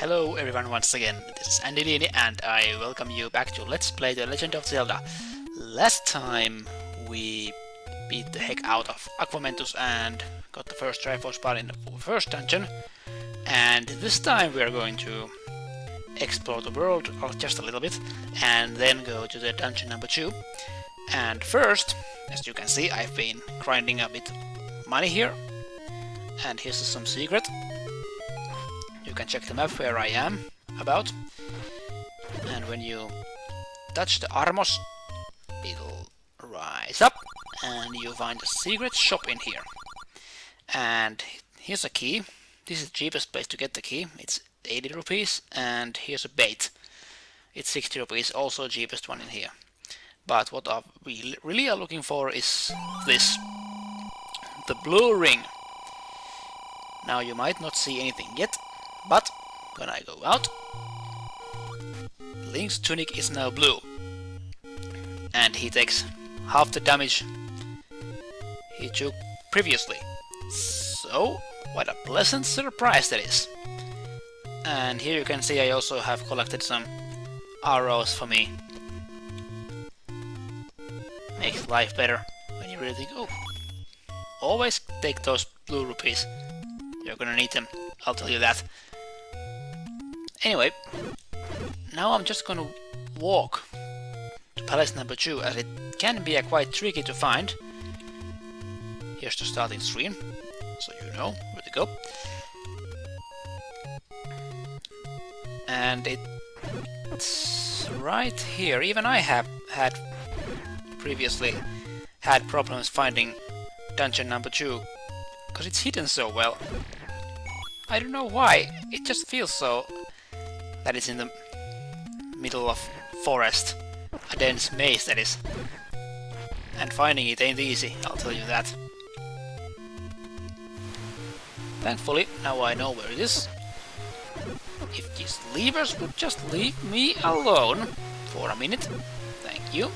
Hello everyone once again, this is Andy Lini and I welcome you back to Let's Play The Legend of Zelda. Last time we beat the heck out of Aquamentus and got the first Triforce bar in the first dungeon. And this time we are going to explore the world just a little bit and then go to the dungeon number 2. And first, as you can see, I've been grinding a bit money here. And here's some secret. You can check the map where I am about, and when you touch the Armos, it'll rise up, and you find a secret shop in here. And here's a key. This is the cheapest place to get the key. It's 80 rupees, and here's a bait. It's 60 rupees, also cheapest one in here. But what we really are looking for is this, the blue ring. Now you might not see anything yet, but when I go out, Link's tunic is now blue, and he takes half the damage he took previously. So, what a pleasant surprise that is. And here you can see I also have collected some arrows for me. Makes life better when you really think, oh, always take those blue rupees. You're gonna need them, I'll tell you that. Anyway, now I'm just gonna walk to Palace number 2, as it can be quite tricky to find. Here's the starting screen, so you know where to go. And it's right here. Even I have had previously had problems finding dungeon number 2, because it's hidden so well. I don't know why, it just feels so that it's in the middle of forest, a dense maze that is, and finding it ain't easy, I'll tell you that. Thankfully, now I know where it is. If these levers would just leave me alone for a minute, thank you.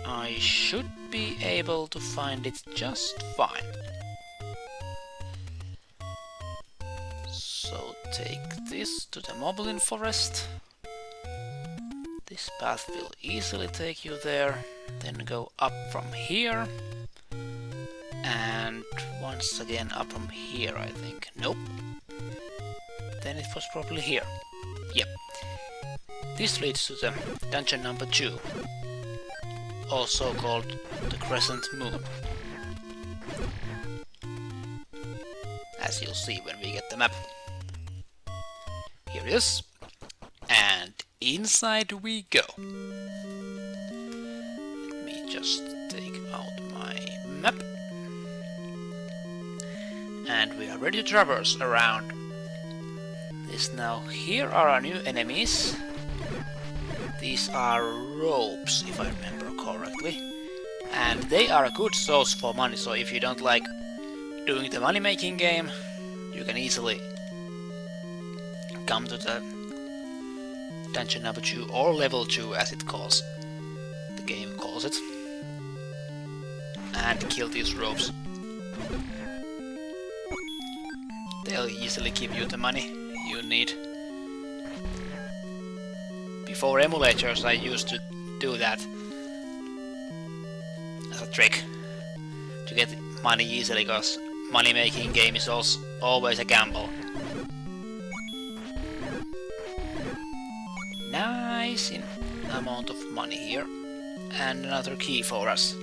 I should be able to find it just fine. So take this to the Moblin Forest. This path will easily take you there. Then go up from here. And once again up from here, I think. Nope. Then it was probably here. Yep. This leads to the dungeon number 2. Also called the Crescent Moon. As you'll see when we get the map. Here it is, and inside we go. Let me just take out my map. And we are ready to traverse around this now. Here are our new enemies. These are ropes, if I remember correctly. And they are a good source for money, so if you don't like doing the money-making game, you can easily come to the dungeon number 2, or level 2 as it calls, the game calls it, and kill these ropes. They'll easily give you the money you need. Before emulators I used to do that as a trick to get money easily, because money making game is also always a gamble. Nice amount of money here, and another key for us.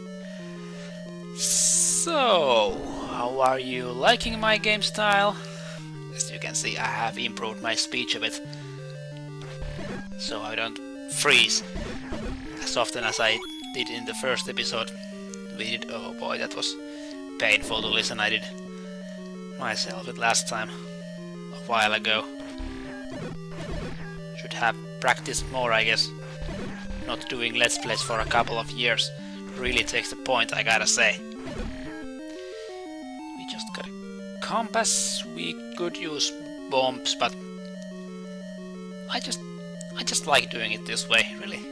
So, how are you liking my game style? As you can see, I have improved my speech a bit, so I don't freeze as often as I did in the first episode. We did, oh boy, that was painful to listen. I did myself it last time, a while ago. Should have practiced more, I guess. Not doing Let's Plays for a couple of years really takes the point, I gotta say. We just got a compass. We could use bombs, but I just like doing it this way, really.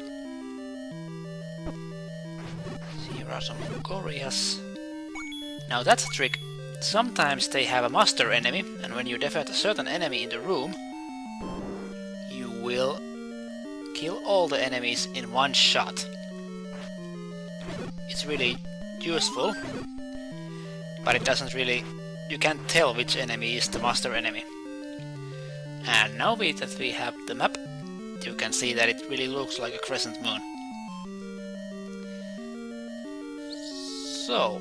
Here are some Gorias. Now that's a trick sometimes they have a master enemy, and when you defeat a certain enemy in the room, you will kill all the enemies in one shot. It's really useful, but it doesn't really... you can't tell which enemy is the master enemy. And now that we have the map, you can see that it really looks like a crescent moon. So,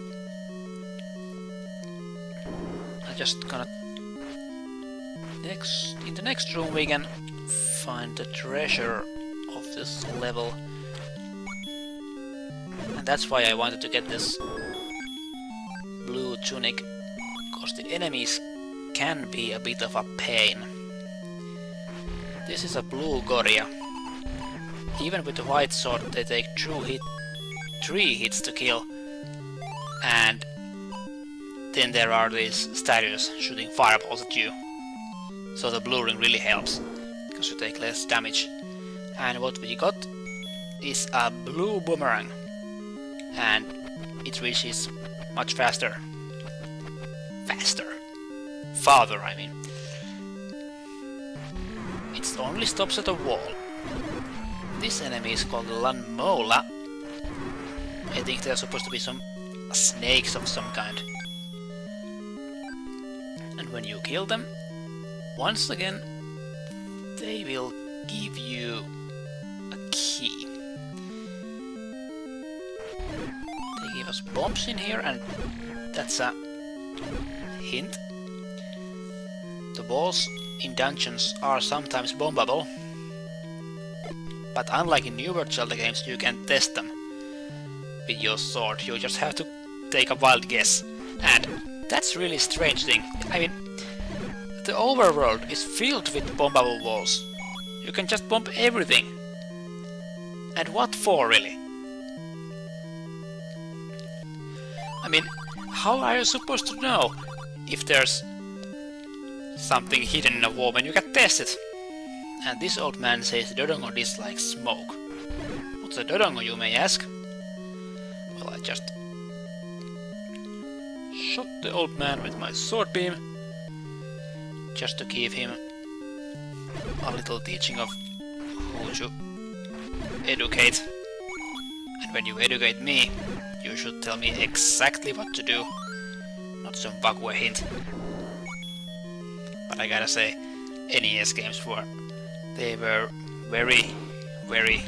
I'm just gonna... in the next room we can find the treasure of this level. And that's why I wanted to get this blue tunic, because the enemies can be a bit of a pain. This is a blue Goria. Even with the white sword they take 3 hits to kill. And then there are these statues shooting fireballs at you. So the blue ring really helps, because you take less damage. And what we got is a blue boomerang. And it reaches much faster. Farther, I mean. It only stops at a wall. This enemy is called Lanmola. I think they are supposed to be some snakes of some kind. And when you kill them, once again, they will give you a key. They give us bombs in here, and that's a hint. The walls in dungeons are sometimes bombable, but unlike in newer Zelda games, you can test them with your sword. You just have to take a wild guess, and that's really strange thing. I mean, the overworld is filled with bombable walls. You can just bomb everything. And what for, really? I mean, how are you supposed to know if there's something hidden in a wall when you can test it? And this old man says Dodongo dislikes smoke. What's a Dodongo, you may ask? Well, I just shot the old man with my sword beam, just to give him a little teaching of who to educate. And when you educate me, you should tell me exactly what to do, not some vague hint. But I gotta say, NES games they were very, very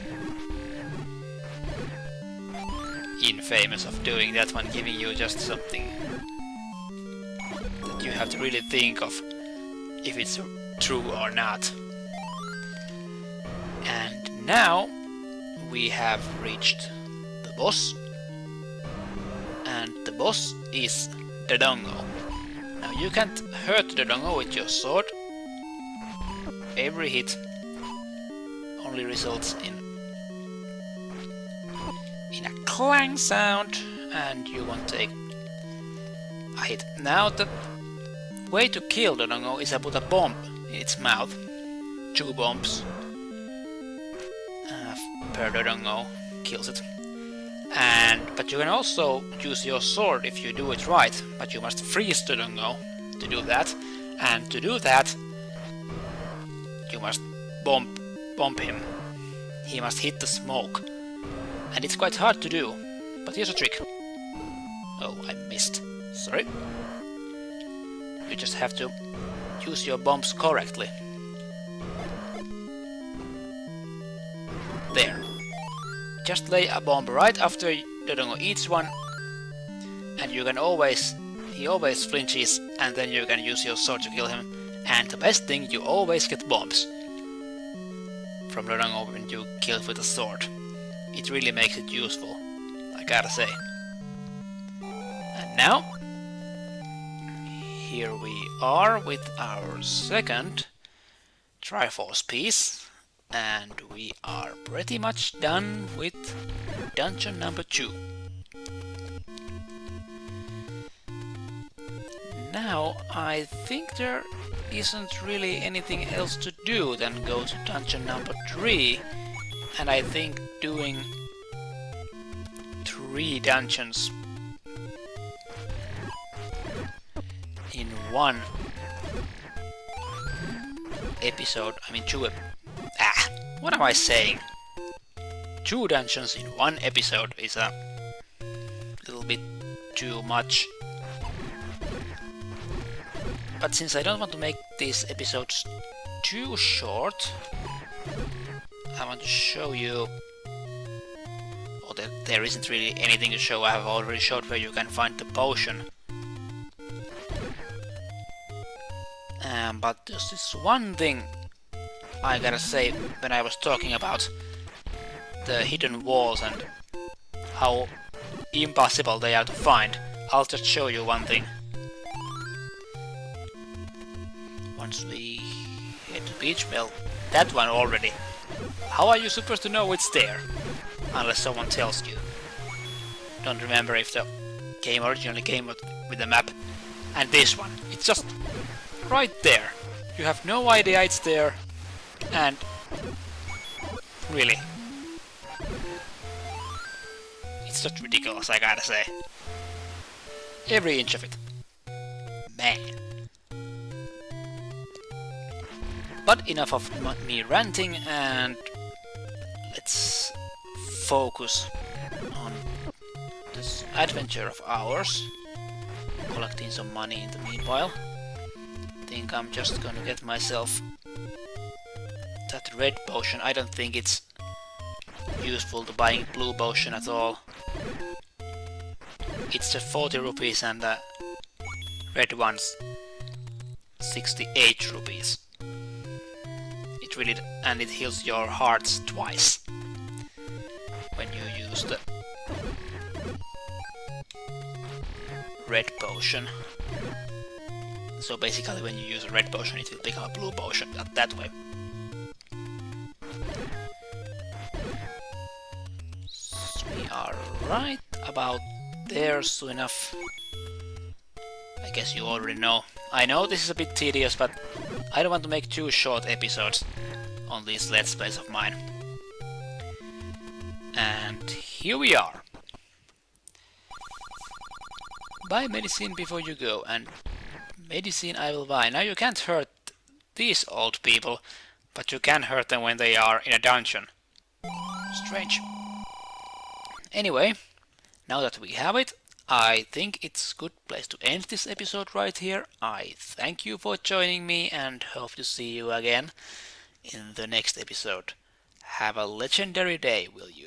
infamous of doing that one, giving you just something that you have to really think of if it's true or not. And now we have reached the boss, and the boss is Dodongo. Now you can't hurt Dodongo with your sword. Every hit only results in a clang sound, and you won't take a hit. Now the way to kill Dodongo is to put a bomb in its mouth. 2 bombs per Dodongo kills it. But you can also use your sword if you do it right, but you must freeze Dodongo to do that. And to do that, you must bomb him. He must hit the smoke. And it's quite hard to do, but here's a trick. Oh, I missed. Sorry. You just have to use your bombs correctly. There. Just lay a bomb right after Dodongo eats one, and you can he always flinches, and then you can use your sword to kill him. And the best thing, you always get bombs from Dodongo when you kill with a sword. It really makes it useful, I gotta say. And now, here we are with our second Triforce piece, and we are pretty much done with dungeon number 2. Now, I think there isn't really anything else to do than go to dungeon number 3, and I think doing 3 dungeons in one episode. I mean, what am I saying? 2 dungeons in one episode is a little bit too much. But since I don't want to make these episodes too short, I want to show you... Or there isn't really anything to show. I have already showed where you can find the potion. But there's this one thing I gotta say when I was talking about the hidden walls and how impossible they are to find. I'll just show you one thing. Once we hit the beach, well, that one already. How are you supposed to know it's there? Unless someone tells you. Don't remember if the game originally came with a map. And this one, it's just right there. You have no idea it's there. And really, it's just ridiculous, I gotta say. Every inch of it. Man. But enough of me ranting, and let's focus on this adventure of ours. Collecting some money in the meanwhile. Think I'm just gonna get myself that red potion. I don't think it's useful to buying blue potion at all. It's just 40 rupees and the red one's 68 rupees. It really, and it heals your hearts twice when you use the red potion. So basically when you use a red potion it will become a blue potion that way. So we are right about there soon enough. I guess you already know. I know this is a bit tedious, but I don't want to make 2 short episodes on these Let's Plays of mine. And here we are. Buy medicine before you go, and medicine I will buy. Now you can't hurt these old people, but you can hurt them when they are in a dungeon. Strange. Anyway, now that we have it, I think it's a good place to end this episode right here. I thank you for joining me and hope to see you again in the next episode. Have a legendary day, will you?